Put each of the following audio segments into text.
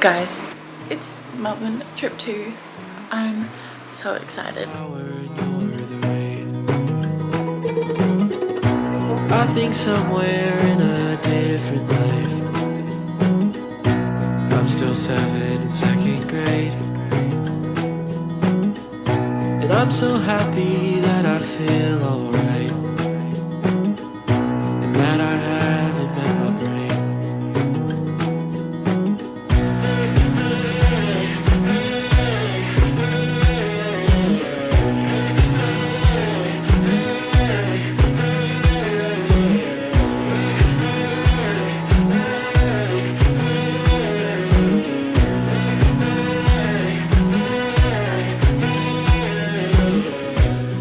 Guys, it's Melbourne Trip 2. I'm so excited. I think somewhere in a different life I'm still 7 in 2nd grade, and I'm so happy that I feel alright, and that I haven't met my brain.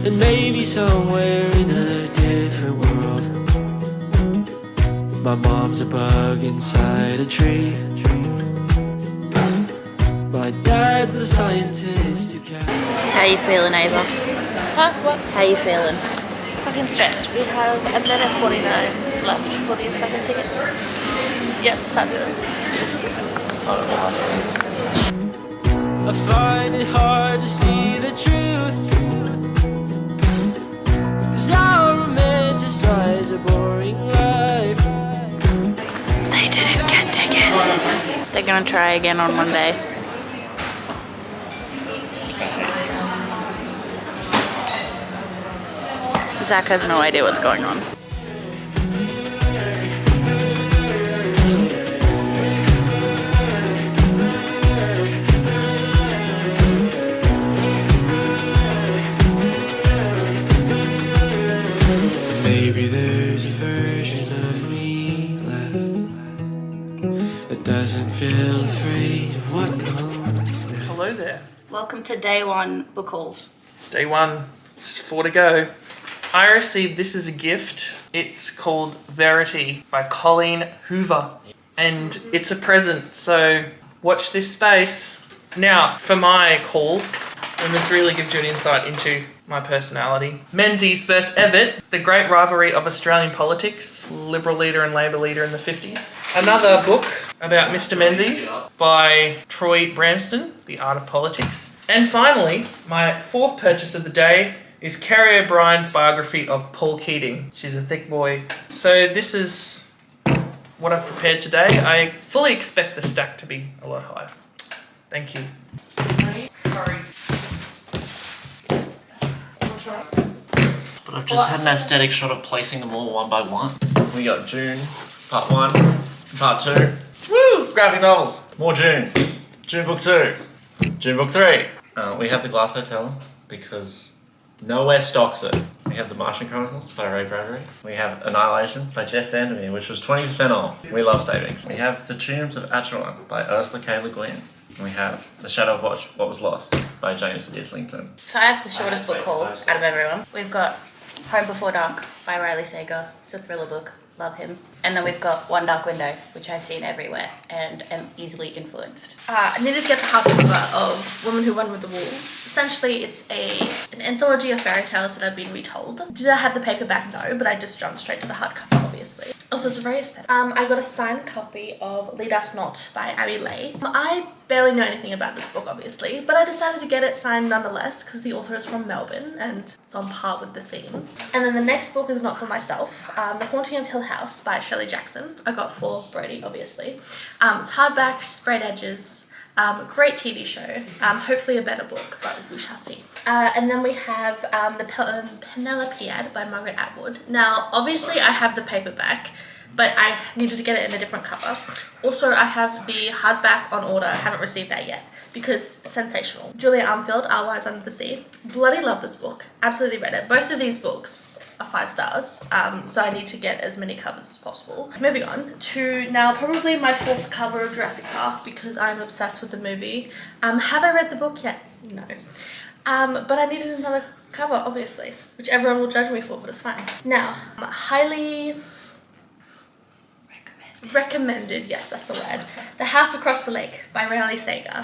And maybe somewhere in a different world my mom's a bug inside a tree, my dad's the scientist who can. How you feeling, Ava? Huh? What? How you feeling? Fucking stressed. We have a minute 49 left for these fucking tickets. Yep, it's fabulous. I find it hard to see the truth, 'cause I romanticize a boring life. They didn't get tickets. They're gonna try again on Monday. Zach has no idea what's going on. Maybe there's a version of me left that doesn't feel afraid of what comes next. Hello there. Welcome to day 1 book hauls. Day 1, it's 4 to go. I received this as a gift. It's called Verity by Colleen Hoover. And it's a present, so watch this space. Now, for my call, and this really gives you an insight into my personality. Menzies versus Evatt, the great rivalry of Australian politics, Liberal leader and Labor leader in the 50s. Another book about Mr. Menzies by Troy Bramston, The Art of Politics. And finally, my 4th purchase of the day is Carrie O'Brien's biography of Paul Keating. She's a thick boy. So this is what I've prepared today. I fully expect the stack to be a lot higher. Thank you. But I've just had an aesthetic shot of placing them all one by one. We got June, part 1, part 2. Woo! Graphic novels. More June. June book 2. June book 3. We have The Glass Hotel because nowhere stocks it. We have The Martian Chronicles by Ray Bradbury. We have Annihilation by Jeff Vandermeer, which was 20% off. We love savings. We have The Tombs of Acheron by Ursula K. Le Guin. And we have The Shadow of What Was Lost by James Islington. So I have the shortest book haul out of everyone. We've got Home Before Dark by Riley Sager. It's a thriller book. Love him. And then we've got One Dark Window, which I've seen everywhere and am easily influenced. I needed to get the hardcover of Woman Who Won with the Wolves. Essentially, it's an anthology of fairy tales that have been retold. Did I have the paperback? No, but I just jumped straight to the hardcover, obviously. Also, it's very aesthetic. I got a signed copy of Lead Us Not by Abby Leigh. I barely know anything about this book, obviously, but I decided to get it signed nonetheless because the author is from Melbourne and it's on par with the theme. And then the next book is not for myself. The Haunting of Hill House by Shirley Jackson. I got for Brody, obviously. It's hardback, sprayed edges, great TV show. Hopefully a better book, but we shall see. And then we have the Penelopead by Margaret Atwood. Now, obviously I have the paperback, but I needed to get it in a different cover. Also, I have the hardback on order. I haven't received that yet because it's sensational. Julia Armfield, Our Lives Under the Sea. Bloody love this book. Absolutely read it. Both of these books are 5 stars, so I need to get as many covers as possible. Moving on to now probably my 4th cover of Jurassic Park because I'm obsessed with the movie. Have I read the book yet? No. But I needed another cover, obviously, which everyone will judge me for, but it's fine. Now, highly recommended, yes, that's the word. The House Across the Lake by Riley Sager.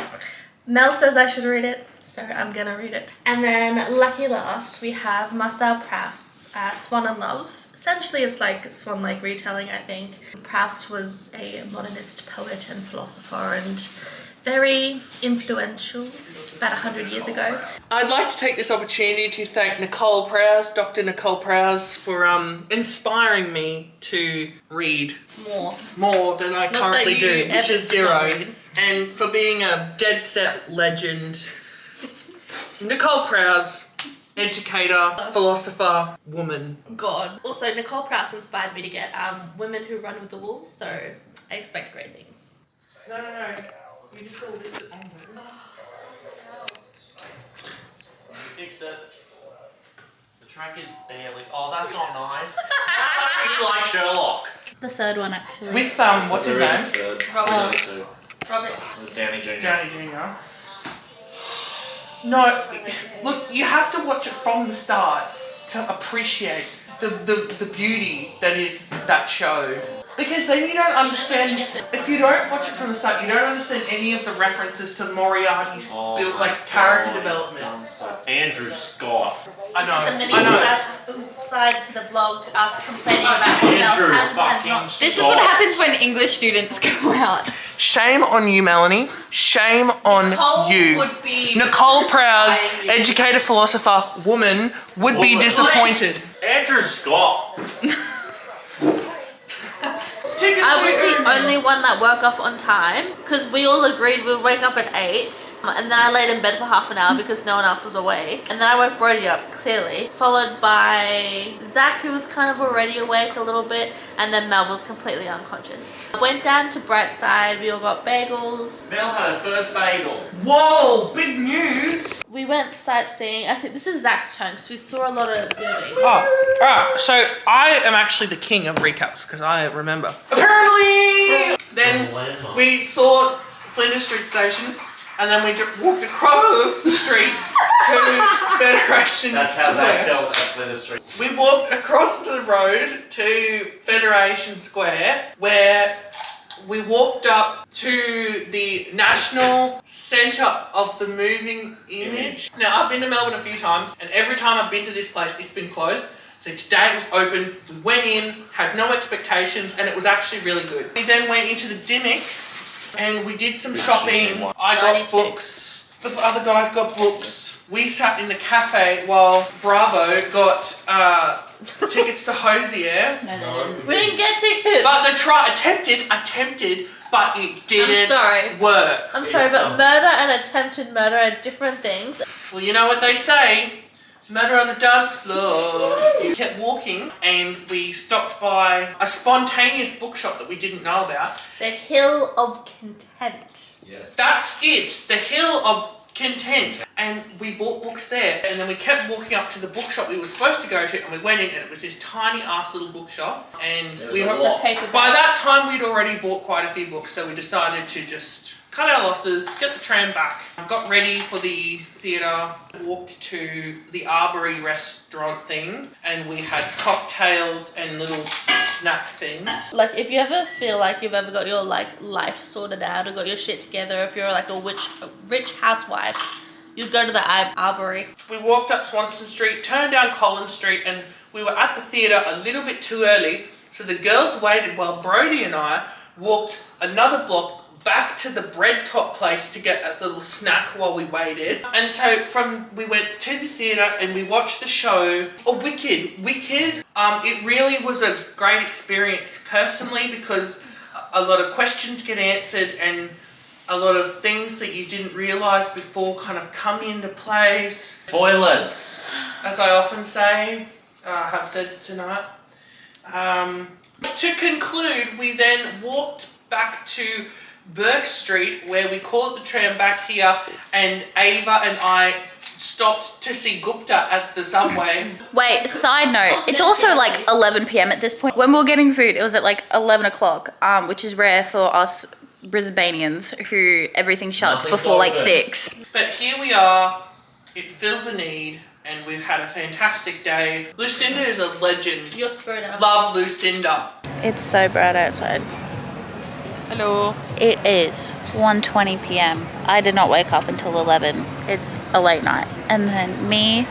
Mel says I should read it, so I'm gonna read it. And then lucky last, we have Marcel Proust, Swan and Love. Essentially, it's like Swan Lake retelling, I think. Proust was a modernist poet and philosopher, and Very influential about 100 years ago. I'd like to take this opportunity to thank Nicole Prowse, Dr. Nicole Prowse, for inspiring me to read more than I currently do, which is 0. And for being a dead set legend. Nicole Prowse, educator, philosopher, woman. God. Also, Nicole Prowse inspired me to get Women Who Run with the Wolves, so I expect great things. No. You just gotta lift it on. Fixed it. The track is barely. Oh, that's not nice. You like Sherlock. The third one, actually. With, what's his name? Robert. Downey Jr. Downey Jr. No, look, you have to watch it from the start to appreciate the beauty that is that show. Because then you don't understand, if you don't watch it from the start, you don't understand any of the references to Moriarty's character development. Andrew Scott. I know. The mini side to the blog, us complaining about Andrew Mel has fucking not. This is what happens when English students go out. Shame on you, Melanie. Shame on you. Would be Nicole Prowse, educator, philosopher, woman, would be disappointed. Andrew Scott. I was the only one that woke up on time because we all agreed we'd wake up at 8 and then I laid in bed for half an hour because no one else was awake, and then I woke Brody up, clearly, followed by Zach, who was kind of already awake a little bit, and then Mel was completely unconscious. I went down to Brightside, we all got bagels. Mel had her first bagel. Whoa, big news! We went sightseeing. I think this is Zach's turn because we saw a lot of buildings. Oh, alright, so I am actually the king of recaps because I remember. Apparently, then we saw Flinders Street Station and then we walked across the street to Federation That's Square. how Zach felt at Flinders Street. We walked across the road to Federation Square where we walked up to the National Centre of the Moving Image. Now, I've been to Melbourne a few times, and every time I've been to this place, it's been closed. So today it was open, we went in, had no expectations, and it was actually really good. We then went into the Dimmicks, and we did some shopping. I got books, the other guys got books. We sat in the cafe while Bravo got tickets to Hosier. No. We didn't get tickets. But they attempted, but it didn't work. I'm sorry, but murder and attempted murder are different things. Well, you know what they say, murder on the dance floor. We kept walking and we stopped by a spontaneous bookshop that we didn't know about. The Hill of Content. Yes. That's it, the Hill of Content. And we bought books there, and then we kept walking up to the bookshop we were supposed to go to, and we went in, and it was this tiny ass little bookshop, and by that time we'd already bought quite a few books, so we decided to just cut our losses, get the tram back, got ready for the theatre, walked to the Arbory restaurant thing, and we had cocktails and little snack things. Like, if you ever feel like you've ever got your life sorted out or got your shit together, if you're like a rich housewife, you'd go to the Arbory. We walked up Swanston Street, turned down Collins Street, and we were at the theatre a little bit too early, so the girls waited while Brody and I walked another block back to the bread top place to get a little snack while we waited. And so we went to the theatre and we watched the show. Wicked. It really was a great experience personally because a lot of questions get answered and a lot of things that you didn't realise before kind of come into place. Spoilers. As I often say, have said tonight. To conclude, we then walked back to Burke Street where we caught the tram back here, and Ava and I stopped to see Gupta at the subway. Wait, side note, it's also like 11 p.m. at this point. When we were getting food, it was at like 11 o'clock, which is rare for us Brisbaneans who everything shuts before like 6. But here we are, it filled a need, and we've had a fantastic day. Lucinda is a legend. Your spirit out. Love Lucinda. It's so bright outside. Hello. It is 1:20 p.m. I did not wake up until 11. It's a late night. And then me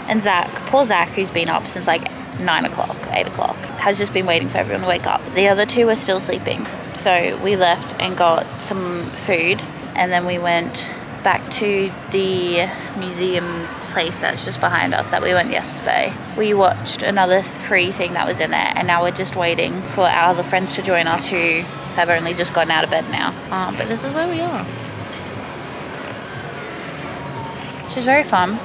and Zach, poor Zach, who's been up since like 9 o'clock, 8 o'clock, has just been waiting for everyone to wake up. The other two are still sleeping. So we left and got some food. and then we went back to the museum place that's just behind us that we went yesterday. We watched another free thing that was in there, and now we're just waiting for our other friends to join us who have only just gotten out of bed now. But this is where we are. Which is very fun.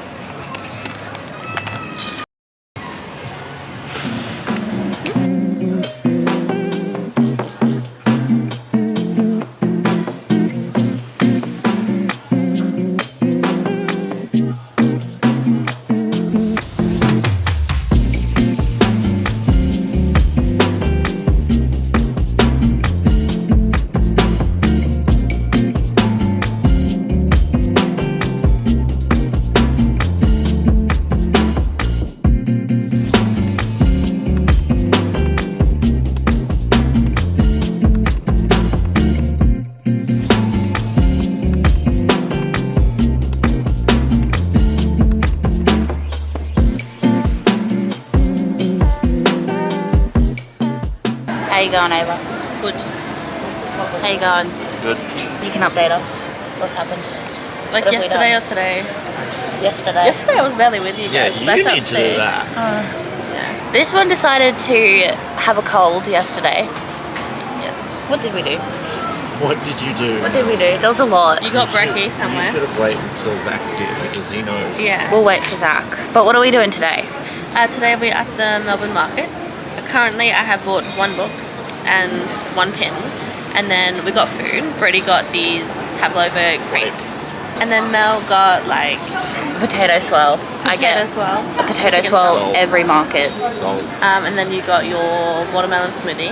How you going, Ava? Good. How you going? Good. You can update us. What's happened? Like What have we yesterday done? or today? Yesterday. Yesterday I was barely with you Yeah, guys. 'cause I you felt need to sick. do that. Yeah. This one decided to have a cold yesterday. Yes. What did we do? What did you do? What did we do? There was a lot. You got should- brekkie You somewhere. should have waited until Zach's here because he knows. Yeah. We'll wait for Zach. But what are we doing today? Today we're at the Melbourne markets. Currently I have bought one book and one pen, and then we got food. Brady got these pavlova crepes, and then Mel got like Potato swell. I potato get swirl, a potato chicken swell salt. every market. So and then you got your watermelon smoothie.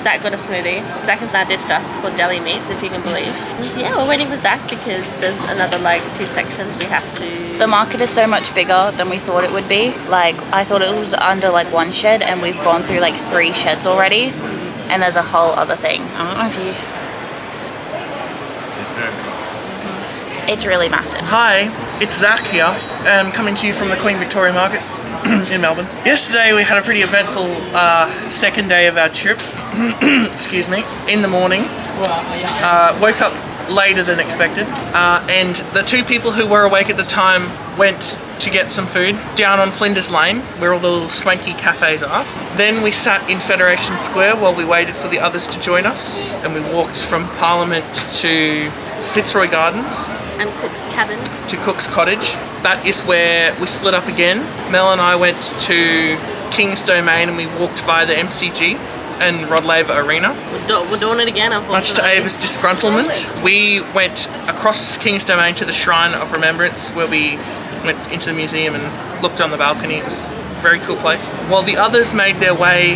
Zach got a smoothie. Zach has now ditched us for deli meats, if you can believe. Yeah, we're waiting for Zach because there's another like 2 sections we have to. The market is so much bigger than we thought it would be. Like, I thought it was under like one shed, and we've gone through like 3 sheds already. And there's a whole other thing. I don't know if you... It's really massive. Hi, it's Zach here, coming to you from the Queen Victoria Markets in Melbourne. Yesterday we had a pretty eventful second day of our trip. Excuse me. In the morning, woke up later than expected, and the 2 people who were awake at the time went to get some food down on Flinders Lane, where all the little swanky cafes are. Then we sat in Federation Square while we waited for the others to join us, and we walked from Parliament to Fitzroy Gardens And Cook's cabin. Mm-hmm. to Cook's Cottage. That is where we split up again. Mel and I went to King's Domain and we walked via the MCG and Rod Laver Arena. We're doing it again, Much to unfortunately. Ava's disgruntlement, we went across King's Domain to the Shrine of Remembrance, where we went into the museum and looked on the balcony. It was a very cool place. While the others made their way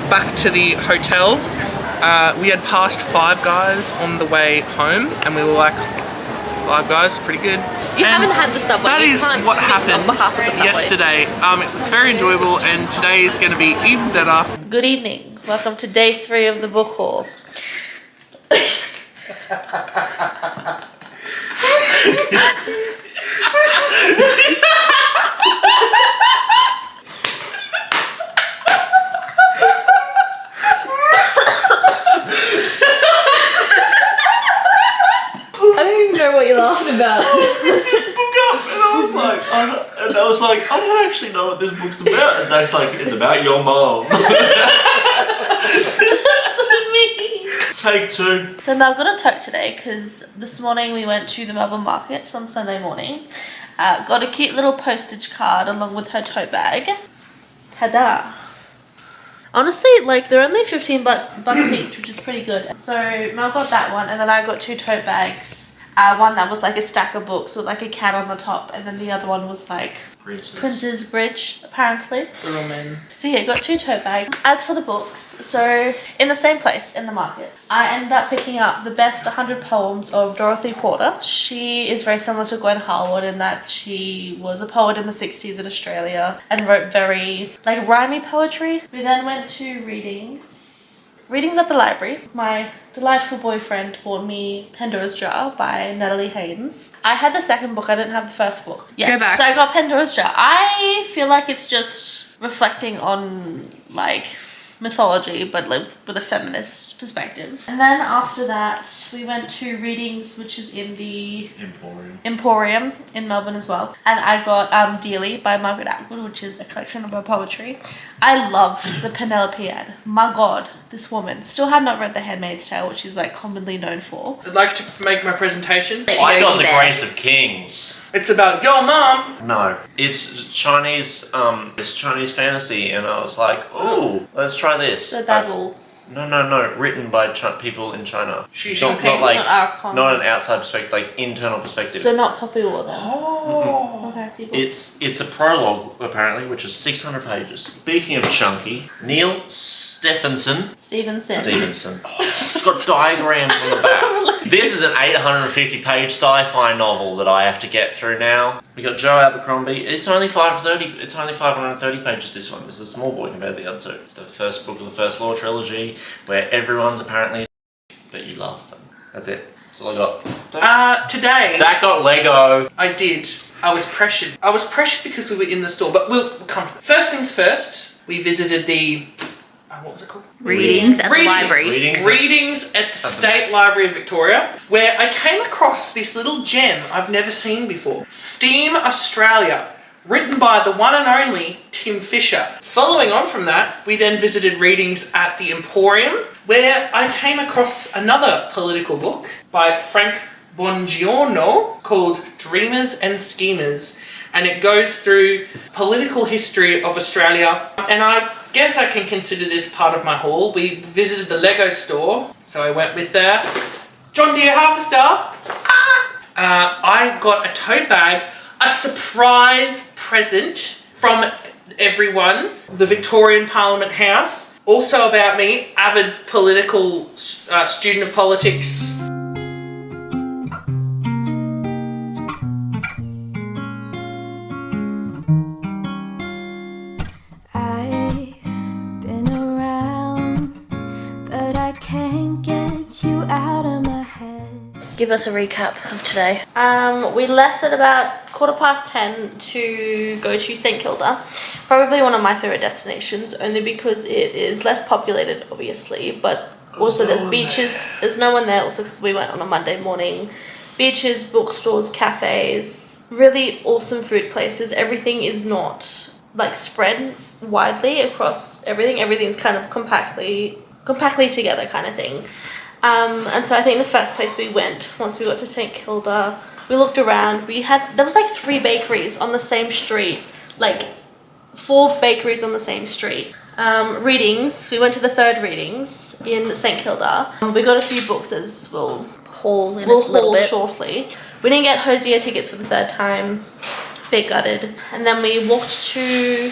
back to the hotel, we had passed Five Guys on the way home, and we were like, Five Guys, pretty good. You And haven't had the subway. That You is can't what speak on happened behalf of the subway. yesterday. It was very enjoyable, and today is going to be even better. Good evening. Welcome to day 3 of the book haul. I don't even know what you're laughing about. this book up, and I was like, I don't actually know what this book's about. And Zach's like, it's about your mom. Take 2. So Mel got a tote today because this morning we went to the Melbourne markets on Sunday morning. Got a cute little postage card along with her tote bag. Ta-da! Honestly, like they're only 15 bucks each, which is pretty good. So Mel got that one, and then I got 2 tote bags. One that was like a stack of books with like a cat on the top, and then the other one was like Prince's Bridge, apparently. For all men. So yeah, got 2 tote bags. As for the books, so in the same place, in the market, I ended up picking up the best 100 poems of Dorothy Porter. She is very similar to Gwen Harwood in that she was a poet in the 60s in Australia and wrote very like rhymey poetry. We then went to readings at the library. My delightful boyfriend bought me Pandora's Jar by Natalie Haynes. I had the second book, I didn't have the first book. Yes, Go back. so I got Pandora's Jar. I feel like it's just reflecting on like mythology, but like with a feminist perspective. And then after that, we went to readings, which is in the Emporium in Melbourne as well. And I got Dearly by Margaret Atwood, which is a collection of her poetry. I love the Penelope ad. My God, this woman. Still have not read The Handmaid's Tale, which is like commonly known for. I'd like to make my presentation. I got The Grace of Kings. It's about your mom. No, it's Chinese. It's Chinese fantasy, and I was like, "Ooh, let's try this." So that will. No. Written by People in China. Xi Not Jinping. like Not not an outside perspective, like internal perspective. So not Poppy War then. Oh. Okay. It's a prologue apparently, which is 600 pages. Speaking of chunky, Neil Stevenson. It's got diagrams on the back. This is an 850-page sci-fi novel that I have to get through now. We got Joe Abercrombie. It's only 530. It's only 530 pages. This one. This is a small boy compared to the other two. It's the first book of the First Law trilogy, where everyone's apparently, but you love them. That's it. That's all I got. Today. Dak got Lego. I did. I was pressured. Because we were in the store, but we'll come. First things first. We visited the. What was it called? Readings at the library. Readings at the State Library of Victoria, where I came across this little gem I've never seen before. Steam Australia, written by the one and only Tim Fisher. Following on from that, we then visited readings at the Emporium, where I came across another political book by Frank Bongiorno called Dreamers and Schemers. And it goes through political history of Australia. And I guess I can consider this part of my haul. We visited the Lego store, so I went with there. John Deere Harvester. I got a tote bag, a surprise present from everyone, the Victorian Parliament House. Also about me, avid political student of politics. Give us a recap of today. We left at about 10:15 to go to St Kilda. Probably one of my favourite destinations, only because it is less populated, obviously, but also there's beaches. There's no one there, also because we went on a Monday morning. Beaches, bookstores, cafes, really awesome food places. Everything is not like spread widely across everything. Everything's kind of compactly together kind of thing. And so I think the first place we went, once we got to St Kilda, we looked around. There was like 3 bakeries on the same street, like 4 bakeries on the same street. Readings, we went to the 3rd readings in St Kilda. We got a few books as we'll haul shortly. We didn't get Hosier tickets for the 3rd time, bit gutted. And then we walked to,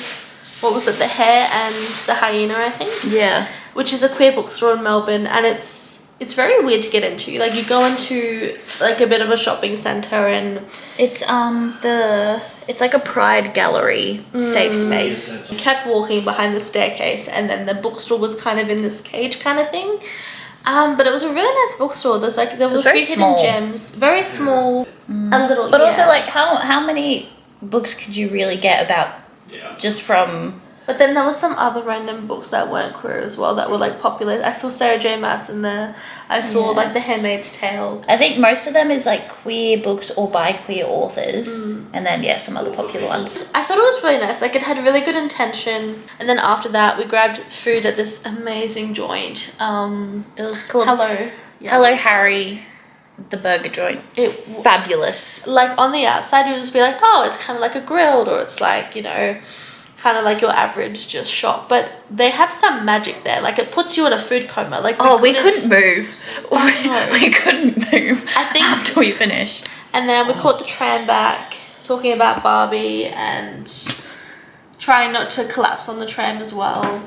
what was it, the Hare and the Hyena, I think? Yeah. Which is a queer bookstore in Melbourne, and it's very weird to get into. Like, you go into like a bit of a shopping centre, and it's like a pride gallery safe space. you kept walking behind the staircase, and then the bookstore was kind of in this cage kind of thing. But it was a really nice bookstore. There was a few hidden gems, very small, a little. But also, like, how many books could you really get about just from? But then there was some other random books that weren't queer as well that were like popular. I saw Sarah J Maas in there. I saw like The Handmaid's Tale. I think most of them is like queer books or by queer authors, and then some other popular ones. I thought it was really nice. Like, it had really good intention. And then after that, we grabbed food at this amazing joint. It was called Hello Harry, the burger joint. Fabulous. Like, on the outside, you would just be like, oh, it's kind of like a grilled, or it's like, kind of like your average just shop, but they have some magic there. Like, it puts you in a food coma. Like, we couldn't move. We couldn't move. I think after we finished, and then we caught the tram back, talking about Barbie and trying not to collapse on the tram as well.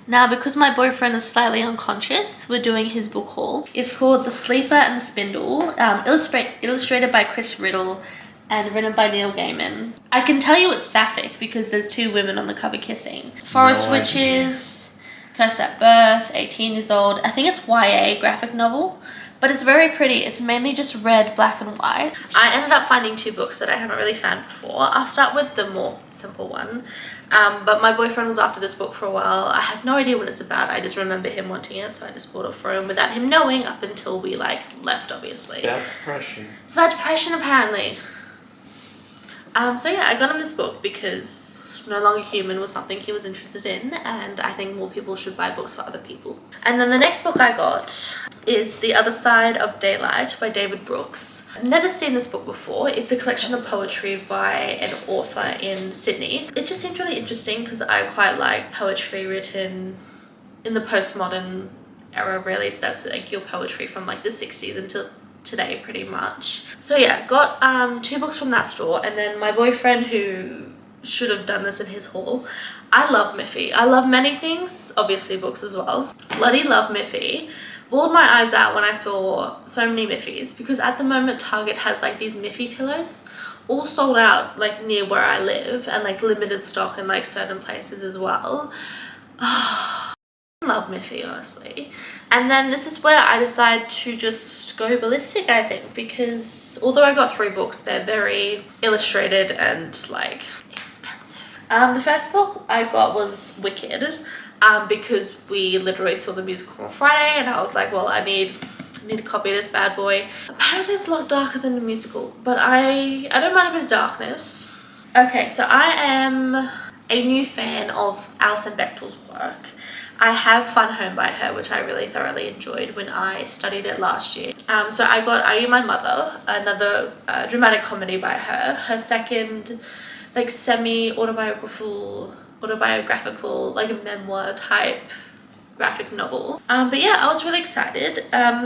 Now, because my boyfriend is slightly unconscious, we're doing his book haul. It's called The Sleeper and the Spindle, illustrated by Chris Riddle and written by Neil Gaiman. I can tell you it's sapphic because there's 2 women on the cover kissing. Forest Witches, Cursed at Birth, 18 years old. I think it's YA graphic novel, but it's very pretty. It's mainly just red, black and white. I ended up finding 2 books that I haven't really found before. I'll start with the more simple one. But my boyfriend was after this book for a while. I have no idea what it's about. I just remember him wanting it, so I just bought it for him without him knowing up until we like left, obviously. About depression. It's about depression apparently. So yeah, I got him this book because No Longer Human was something he was interested in, and I think more people should buy books for other people. And then the next book I got is The Other Side of Daylight by David Brooks. I've never seen this book before. It's a collection of poetry by an author in Sydney. It just seemed really interesting because I quite like poetry written in the postmodern era, really. So that's like your poetry from like the 60s until today pretty much. So yeah, got 2 books from that store, and then my boyfriend, who should have done this in his haul. I love Miffy. I love many things, obviously books as well. Bloody love Miffy. Bawled my eyes out when I saw so many Miffys, because at the moment Target has like these Miffy pillows all sold out like near where I live, and like limited stock in like certain places as well. I love Miffy, honestly. And then this is where I decided to just go ballistic, I think, because although I got 3 books, they're very illustrated and like expensive. The first book I got was Wicked, because we literally saw the musical on Friday, and I was like, well, I need a copy of this bad boy. Apparently it's a lot darker than the musical, but I don't mind a bit of darkness. Okay, so I am a new fan of Alison Bechdel's work. I have Fun Home by her, which I really thoroughly enjoyed when I studied it last year. So I got Are You My Mother, another dramatic comedy by her. Her second like semi-autobiographical, like a memoir type graphic novel. But yeah, I was really excited.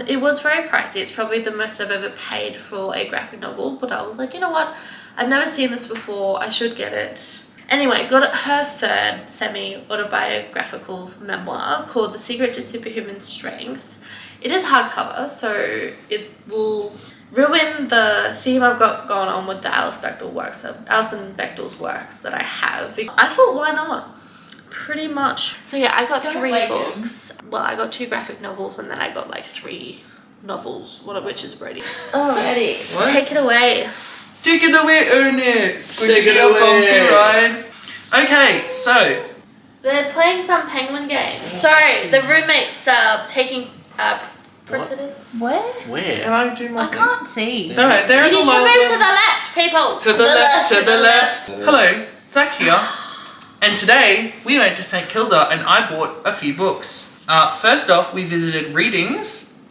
It was very pricey. It's probably the most I've ever paid for a graphic novel, but I was like, you know what? I've never seen this before. I should get it. Anyway, got her third semi-autobiographical memoir called The Secret to Superhuman Strength. It is hardcover, so it will ruin the theme I've got going on with the Alison Bechdel's works that I have. I thought, why not? Pretty much. So yeah, I got 3 books. Well, I got 2 graphic novels, and then I got like 3 novels, one of which is Brady. Alrighty, What? take it away. Take it away, Ernest. Take it away. Ride. Okay, so They're playing some penguin game. Sorry, the roommates are taking precedence. Where? Where? can I do my I thing? can't see. No, they're You in need the to lower move to the left, people. To the left, to the left. Hello, Zach here. And today we went to St Kilda and I bought a few books. First off, we visited Readings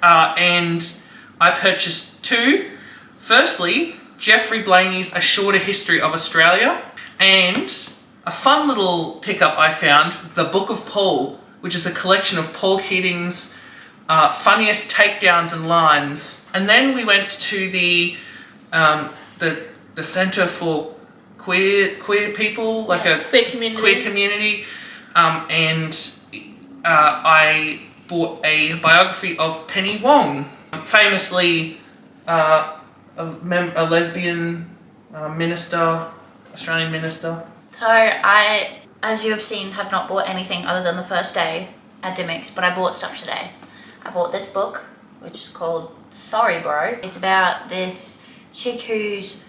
and I purchased 2. Firstly, Geoffrey Blaney's A Shorter History of Australia, and a fun little pickup I found, The Book of Paul, which is a collection of Paul Keating's funniest takedowns and lines. And then we went to the Centre for Queer People, like a queer community. And I bought a biography of Penny Wong, famously a lesbian minister, Australian minister. So I, as you have seen, have not bought anything other than the first day at Dimmicks, but I bought stuff today. I bought this book, which is called Sorry Bro. It's about this chick whose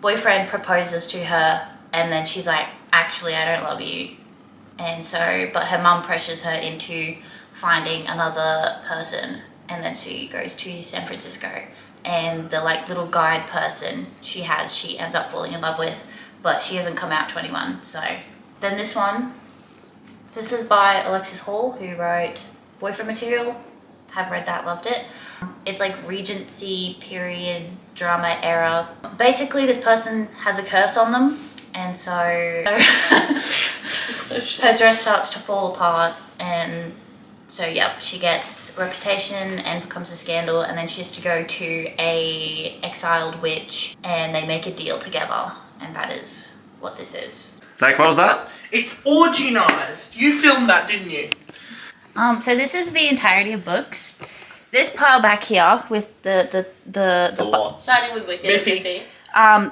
boyfriend proposes to her, and then she's like, actually, I don't love you. And so, but her mum pressures her into finding another person, and then she goes to San Francisco. And the like little guide person she ends up falling in love with, but she hasn't come out 21. So then this is by Alexis Hall, who wrote Boyfriend Material. Have read that, loved it. It's like Regency period drama era. Basically this person has a curse on them, and so her dress starts to fall apart, and so yeah, she gets reputation and becomes a scandal, and then she has to go to a exiled witch, and they make a deal together, and that is what this is. Zach, what was that? It's orginized. You filmed that, didn't you? So this is the entirety of books. This pile back here with the lots. Starting with Wicked. Miffy.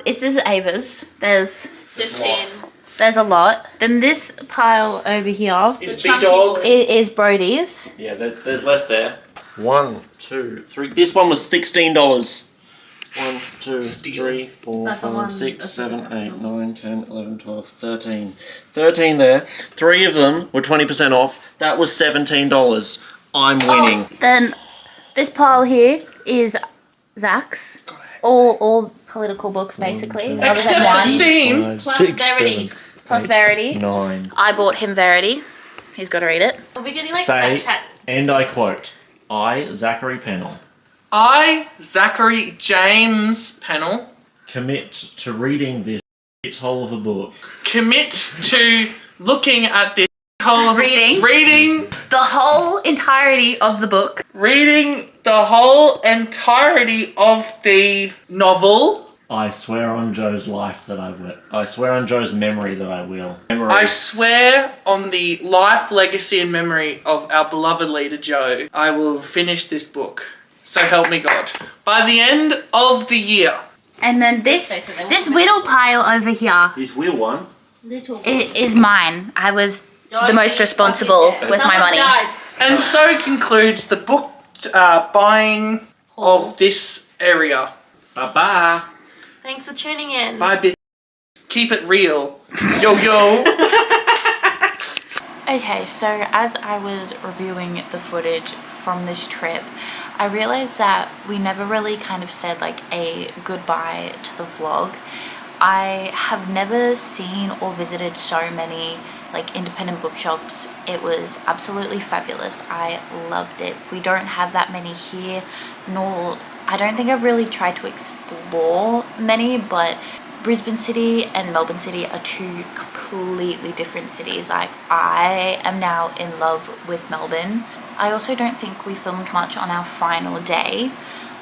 this is Ava's. There's 15. There's a lot. Then this pile over here It's chunky B-Dog. boys. is Brody's. Yeah, there's less there. 1, 2, 3. This one was $16. 1, 2, Steal. 3, 4, Is that the one 5, 6, that's 7, 8, 9, 10, 11, 12, 13. 13 there. 3 of them were 20% off. That was $17. I'm winning. Then this pile here is Zach's. All political books, basically. two, Other Except than the one. Steam. 5, Plus 6, Verity. 7, Plus 8, Verity. 9. I bought him Verity. He's got to read it. Are we getting like Say, Snapchat? and I quote, I, Zachary Pennell, I, Zachary James Pennell, commit to reading this shithole of a book. commit to looking at this whole Reading the whole entirety of the book. reading the whole entirety of the novel. I swear on Joe's life that I will. I swear on Joe's memory that I will. Memory. I swear on the life, legacy, and memory of our beloved leader Joe, I will finish this book. So help me God. By the end of the year. And then this little pile over here This wheel one. is mine. I was the most responsible with my money. And so concludes the book buying of this area. Bye-bye. Thanks for tuning in. Bye, bitch. Keep it real. Yo, yo. Okay, so as I was reviewing the footage from this trip, I realized that we never really kind of said like a goodbye to the vlog. I have never seen or visited so many like independent bookshops. It was absolutely fabulous. I loved it. We don't have that many here, nor I don't think I've really tried to explore many, but Brisbane City and Melbourne City are two completely different cities. Like, I am now in love with Melbourne. I also don't think we filmed much on our final day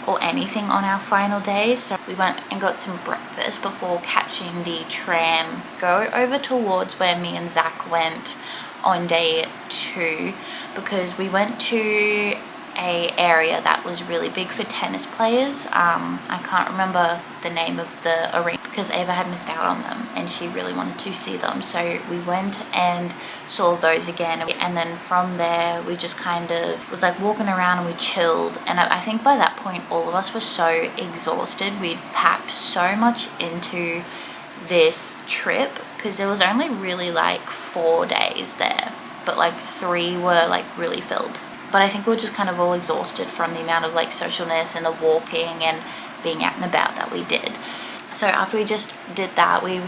or anything on our final day, so we went and got some breakfast before catching the tram go over towards where me and Zach went on day 2, because we went to a area that was really big for tennis players. I can't remember the name of the arena because Ava had missed out on them and she really wanted to see them, so we went and saw those again, and then from there we just kind of was like walking around and we chilled. And I think by that point all of us were so exhausted. We'd packed so much into this trip because there was only really like 4 days there, but like 3 were like really filled. But I think we were just kind of all exhausted from the amount of like socialness and the walking and being out and about that we did. So after we just did that, we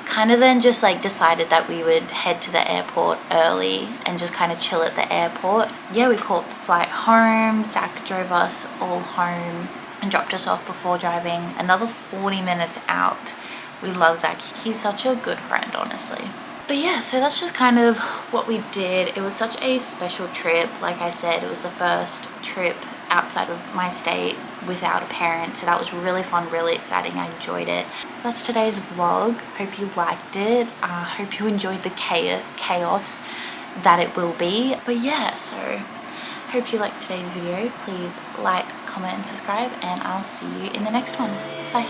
kind of then just like decided that we would head to the airport early and just kind of chill at the airport. Yeah, we caught the flight home. Zach drove us all home and dropped us off before driving another 40 minutes out. We love Zach. He's such a good friend, honestly. But yeah, so that's just kind of what we did. It was such a special trip. Like I said, it was the first trip outside of my state without a parent, so that was really fun, really exciting. I enjoyed it. That's today's vlog. Hope you liked it. Hope you enjoyed the chaos that it will be. But yeah, so hope you liked today's video. Please like, comment and subscribe, and I'll see you in the next one. Bye.